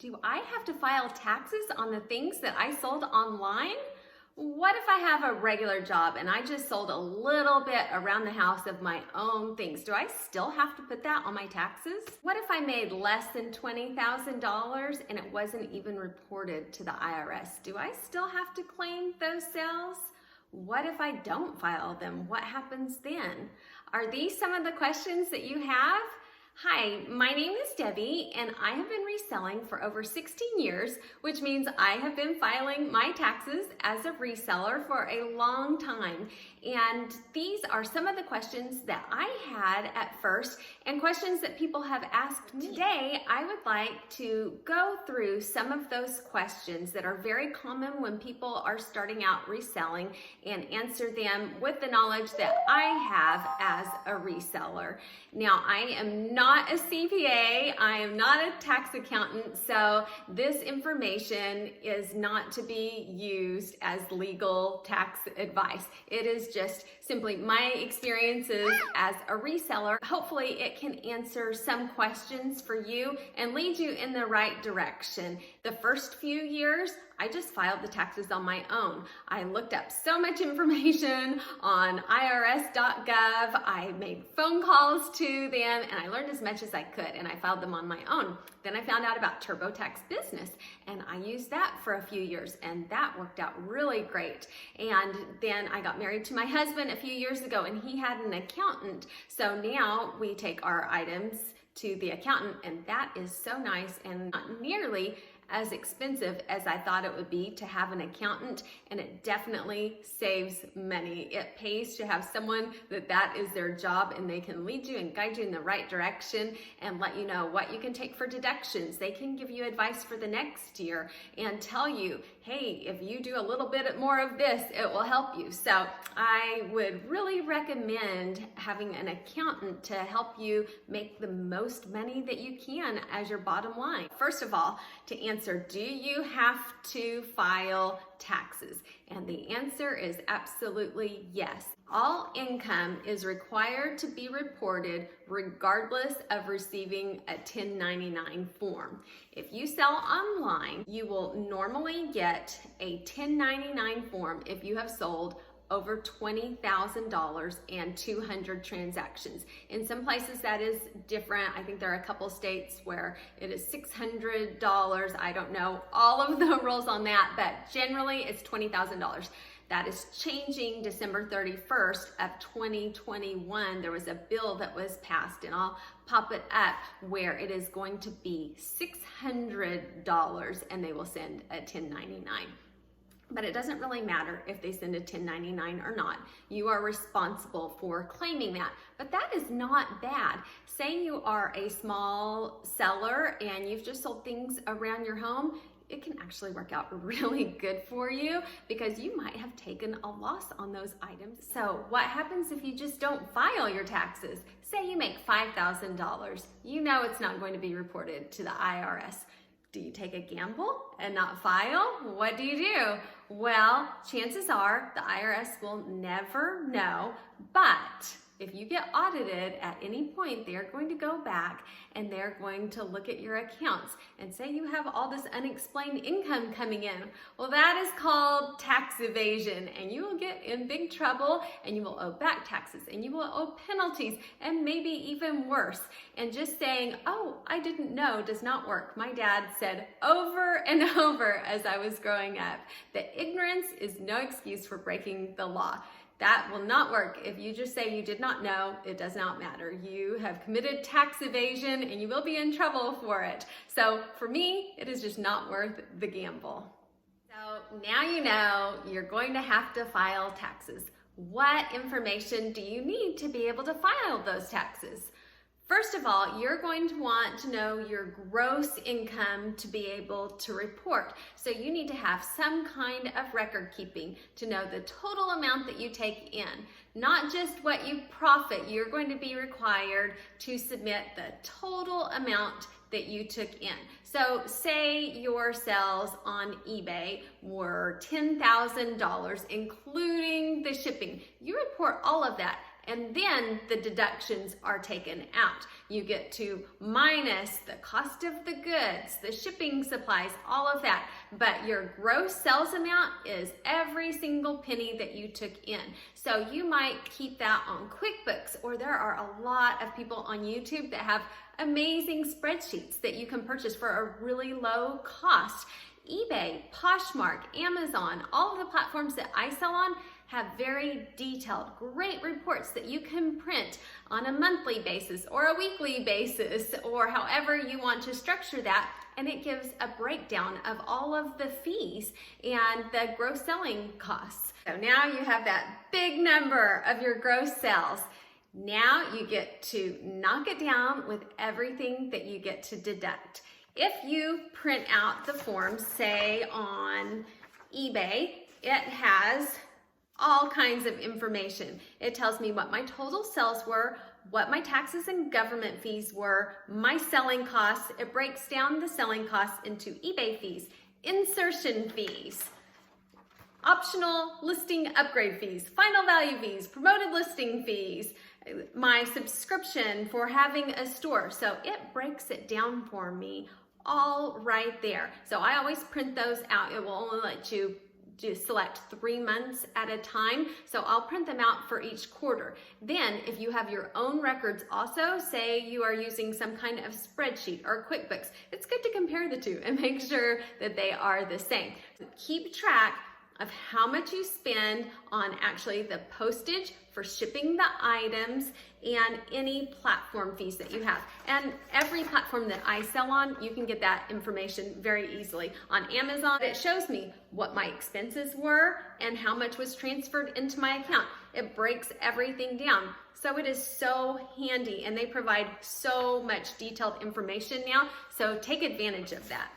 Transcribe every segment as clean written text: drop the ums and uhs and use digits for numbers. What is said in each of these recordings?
Do I have to file taxes on the things that I sold online? What if I have a regular job and I just sold a little bit around the house of my own things? Do I still have to put that on my taxes? What if I made less than $20,000 and it wasn't even reported to the IRS? Do I still have to claim those sales? What if I don't file them? What happens then? Are these some of the questions that you have? Hi, my name is Debbie and I have been reselling for over 16 years, which means I have been filing my taxes as a reseller for a long time. And these are some of the questions that I had at first and questions that people have asked me. Today, I would like to go through some of those questions that are very common when people are starting out reselling and answer them with the knowledge that I have as a reseller. Now, I am not a CPA, I am not a tax accountant, so this information is not to be used as legal tax advice. It is just simply my experiences as a reseller. Hopefully it can answer some questions for you and lead you in the right direction. The first few years, I just filed the taxes on my own. I looked up so much information on irs.gov. I made phone calls to them and I learned as much as I could and I filed them on my own. Then I found out about TurboTax Business and I used that for a few years and that worked out really great. And then I got married to my husband a few years ago and he had an accountant. So now we take our items to the accountant and that is so nice and not nearly as expensive as I thought it would be to have an accountant, and it definitely saves money. It pays to have someone that is their job and they can lead you and guide you in the right direction and let you know what you can take for deductions. They can give you advice for the next year and tell you, hey, if you do a little bit more of this, it will help you. So I would really recommend having an accountant to help you make the most money that you can as your bottom line. First of all, to answer, do you have to file taxes? And the answer is absolutely yes. All income is required to be reported regardless of receiving a 1099 form. If you sell online, you will normally get a 1099 form if you have sold over $20,000 and 200 transactions. In some places that is different. I think there are a couple states where it is $600. I don't know all of the rules on that, but generally it's $20,000. That is changing December 31st of 2021. There was a bill that was passed and I'll pop it up where it is going to be $600 and they will send a 1099. But it doesn't really matter if they send a 1099 or not. You are responsible for claiming that. But that is not bad. Say you are a small seller and you've just sold things around your home, it can actually work out really good for you because you might have taken a loss on those items. So what happens if you just don't file your taxes? Say you make $5,000. You know it's not going to be reported to the IRS. Do you take a gamble and not file? What do you do? Well, chances are the IRS will never know, but if you get audited at any point, they're going to go back and they're going to look at your accounts and say you have all this unexplained income coming in. Well, that is called tax evasion and you will get in big trouble and you will owe back taxes and you will owe penalties and maybe even worse. And just saying, oh, I didn't know does not work. My dad said over and over as I was growing up that ignorance is no excuse for breaking the law. That will not work. If you just say you did not know, it does not matter. You have committed tax evasion and you will be in trouble for it. So for me, it is just not worth the gamble. So now you know you're going to have to file taxes. What information do you need to be able to file those taxes? First of all, you're going to want to know your gross income to be able to report. So you need to have some kind of record keeping to know the total amount that you take in, not just what you profit. You're going to be required to submit the total amount that you took in. So say your sales on eBay were $10,000, including the shipping. You report all of that. And then the deductions are taken out. You get to minus the cost of the goods, the shipping supplies, all of that. But your gross sales amount is every single penny that you took in. So you might keep that on QuickBooks, or there are a lot of people on YouTube that have amazing spreadsheets that you can purchase for a really low cost. eBay, Poshmark, Amazon, all of the platforms that I sell on have very detailed, great reports that you can print on a monthly basis or a weekly basis, or however you want to structure that. And it gives a breakdown of all of the fees and the gross selling costs. So now you have that big number of your gross sales. Now you get to knock it down with everything that you get to deduct. If you print out the form, say on eBay, it has all kinds of information. It tells me what my total sales were, what my taxes and government fees were, my selling costs. It breaks down the selling costs into eBay fees, insertion fees, optional listing upgrade fees, final value fees, promoted listing fees, my subscription for having a store. So it breaks it down for me all right there. So I always print those out. It will only let you just select 3 months at a time. So I'll print them out for each quarter. Then if you have your own records also, say you are using some kind of spreadsheet or QuickBooks, it's good to compare the two and make sure that they are the same. Keep track of how much you spend on actually the postage for shipping the items and any platform fees that you have. And every platform that I sell on, you can get that information very easily. On Amazon, it shows me what my expenses were and how much was transferred into my account. It breaks everything down. So it is so handy, and they provide so much detailed information now. So take advantage of that.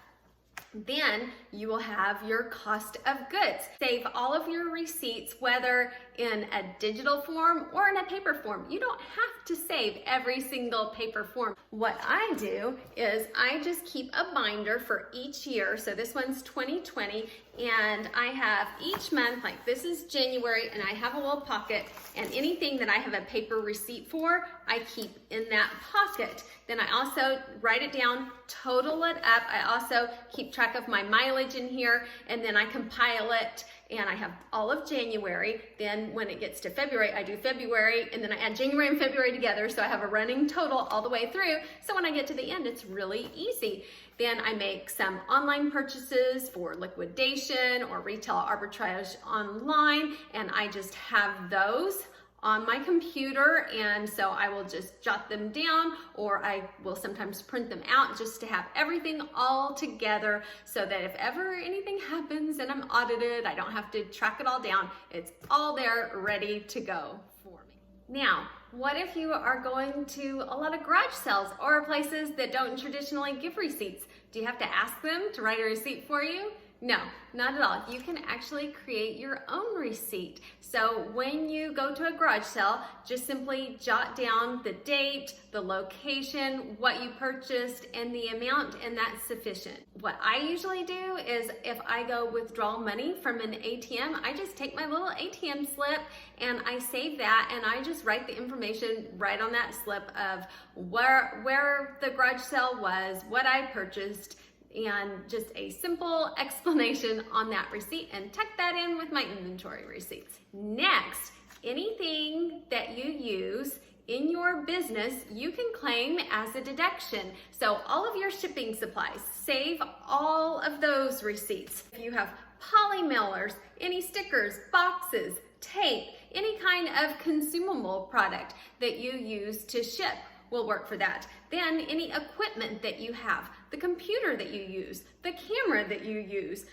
Then you will have your cost of goods. Save all of your receipts, whether in a digital form or in a paper form. You don't have to save every single paper form. What I do is I just keep a binder for each year. So this one's 2020, and I have each month, like this is January, and I have a little pocket, and anything that I have a paper receipt for, I keep in that pocket. Then I also write it down, total it up. I also keep track of my mileage in here, and then I compile it, and I have all of January. Then when it gets to February, I do February, and then I add January and February together, so I have a running total all the way through. So when I get to the end, it's really easy. Then I make some online purchases for liquidation or retail arbitrage online, and I just have those on my computer, and so I will just jot them down, or I will sometimes print them out just to have everything all together, so that if ever anything happens and I'm audited, I don't have to track it all down. It's all there ready to go for me. Now, what if you are going to a lot of garage sales or places that don't traditionally give receipts? Do you have to ask them to write a receipt for you? No, not at all. You can actually create your own receipt. So when you go to a garage sale, just simply jot down the date, the location, what you purchased, and the amount, and that's sufficient. What I usually do is if I go withdraw money from an ATM, I just take my little ATM slip and I save that, and I just write the information right on that slip of where the garage sale was, what I purchased, and just a simple explanation on that receipt, and tuck that in with my inventory receipts. Next, anything that you use in your business, you can claim as a deduction. So all of your shipping supplies, save all of those receipts. If you have poly mailers, any stickers, boxes, tape, any kind of consumable product that you use to ship will work for that. Then any equipment that you have, the computer that you use, the camera that you use.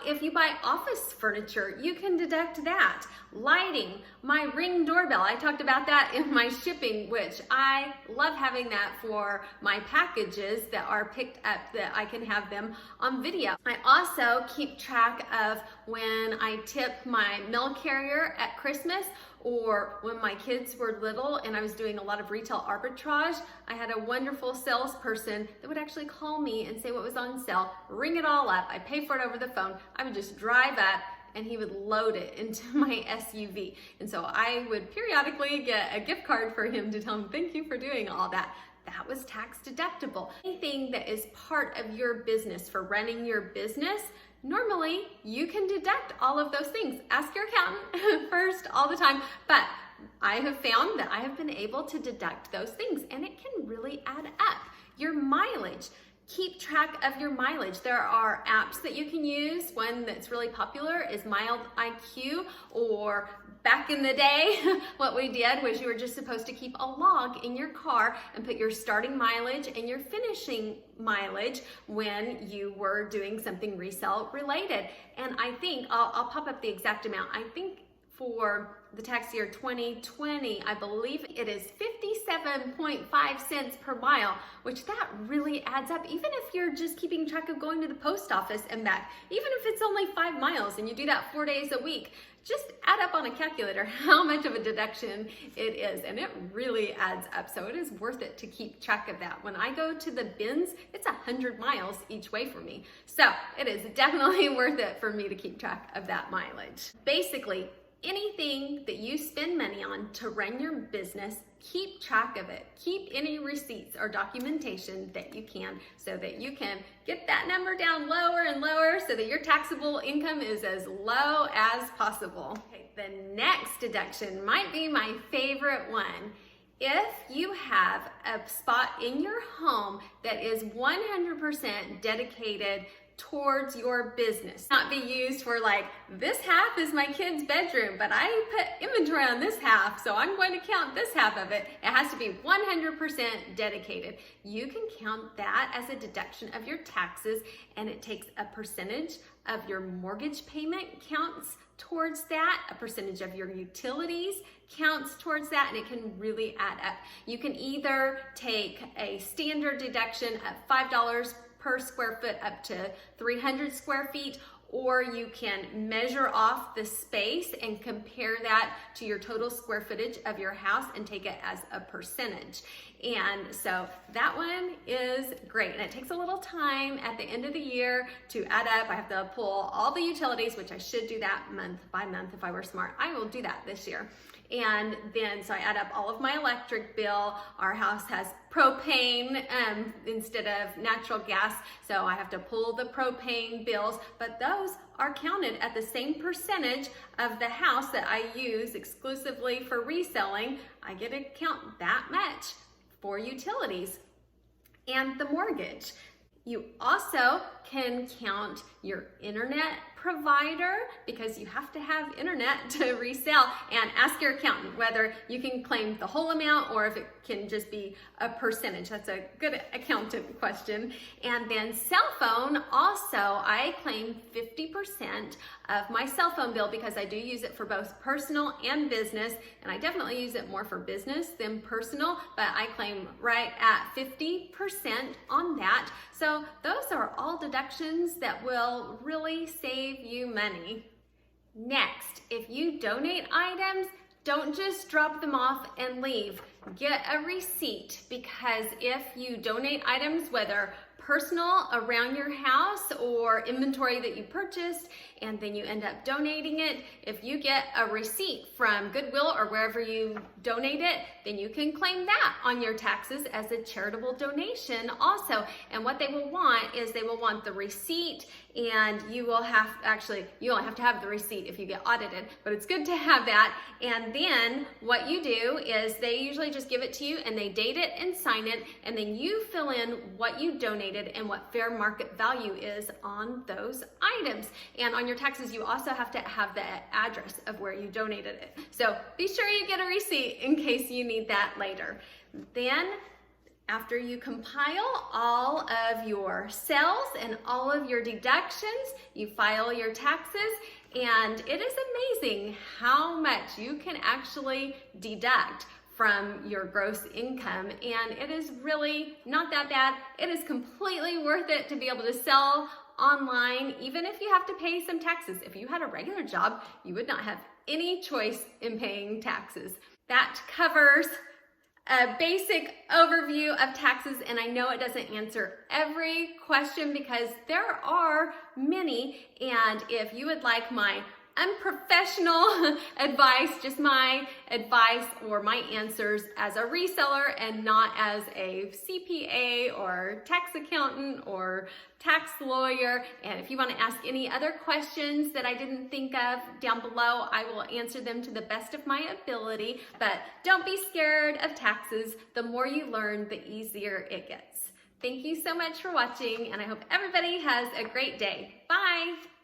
If you buy office furniture, you can deduct that. Lighting, my Ring doorbell, I talked about that in my shipping, which I love having that for my packages that are picked up, that I can have them on video. I also keep track of when I tip my mail carrier at Christmas, or when my kids were little and I was doing a lot of retail arbitrage. I had a wonderful salesperson that would actually call me and say what was on sale, ring it all up. I pay for it over the phone. I would just drive up and he would load it into my SUV. And so I would periodically get a gift card for him to tell him thank you for doing all that. that was tax deductible. Anything that is part of your business for running your business, normally you can deduct all of those things. Ask your accountant first all the time, but I have found that I have been able to deduct those things, and it can really add up. Your mileage. Keep track of your mileage. There are apps that you can use. One that's really popular is Mild IQ, or back in the day, what we did was you were just supposed to keep a log in your car and put your starting mileage and your finishing mileage when you were doing something resale related. And I think, I'll pop up the exact amount. I think for the tax year 2020, I believe it is 57.5 cents per mile, which that really adds up. Even if you're just keeping track of going to the post office and back, even if it's only 5 miles and you do that 4 days a week, just add up on a calculator how much of a deduction it is, and it really adds up. So it is worth it to keep track of that. When I go to the bins, it's 100 miles each way for me. So it is definitely worth it for me to keep track of that mileage. Basically, anything that you spend money on to run your business, keep track of it. Keep any receipts or documentation that you can, so that you can get that number down lower and lower so that your taxable income is as low as possible. Okay, the next deduction might be my favorite one. If you have a spot in your home that is 100% dedicated towards your business, not be used for like, this half is my kid's bedroom, but I put inventory on this half, so I'm going to count this half of it. It has to be 100% dedicated. You can count that as a deduction of your taxes, and it takes a percentage of your mortgage payment counts towards that, a percentage of your utilities counts towards that, and it can really add up. You can either take a standard deduction of $5 per square foot up to 300 square feet, or you can measure off the space and compare that to your total square footage of your house and take it as a percentage. And so that one is great, and it takes a little time at the end of the year to add up. I have to pull all the utilities, which I should do that month by month if I were smart. I will do that this year. And then, so I add up all of my electric bill. Our house has propane instead of natural gas, so I have to pull the propane bills, but those are counted at the same percentage of the house that I use exclusively for reselling. I get to count that much for utilities and the mortgage. You also can count your internet provider, because you have to have internet to resell, and ask your accountant whether you can claim the whole amount or if it can just be a percentage. That's a good accountant question. And then cell phone, also I claim 50% of my cell phone bill, because I do use it for both personal and business, and I definitely use it more for business than personal, but I claim right at 50% on that. So those are all deductions that will really save you money. Next, if you donate items, don't just drop them off and leave. Get a receipt, because if you donate items, whether personal around your house or inventory that you purchased, and then you end up donating it, if you get a receipt from Goodwill or wherever you donate it, then you can claim that on your taxes as a charitable donation also. And what they will want is they will want the receipt, and you will have, actually, you only have to have the receipt if you get audited, but it's good to have that. And then what you do is they usually just give it to you, and they date it and sign it, and then you fill in what you donated and what fair market value is on those items. And on your taxes, you also have to have the address of where you donated it. So be sure you get a receipt in case you need that later. Then, after you compile all of your sales and all of your deductions, you file your taxes, and it is amazing how much you can actually deduct from your gross income, and it is really not that bad. It is completely worth it to be able to sell online, even if you have to pay some taxes. If you had a regular job, you would not have any choice in paying taxes. That covers a basic overview of taxes, and I know it doesn't answer every question because there are many, and if you would like my unprofessional advice, just my advice or my answers as a reseller and not as a CPA or tax accountant or tax lawyer. And if you want to ask any other questions that I didn't think of down below, I will answer them to the best of my ability. But don't be scared of taxes. The more you learn, the easier it gets. Thank you so much for watching, and I hope everybody has a great day. Bye.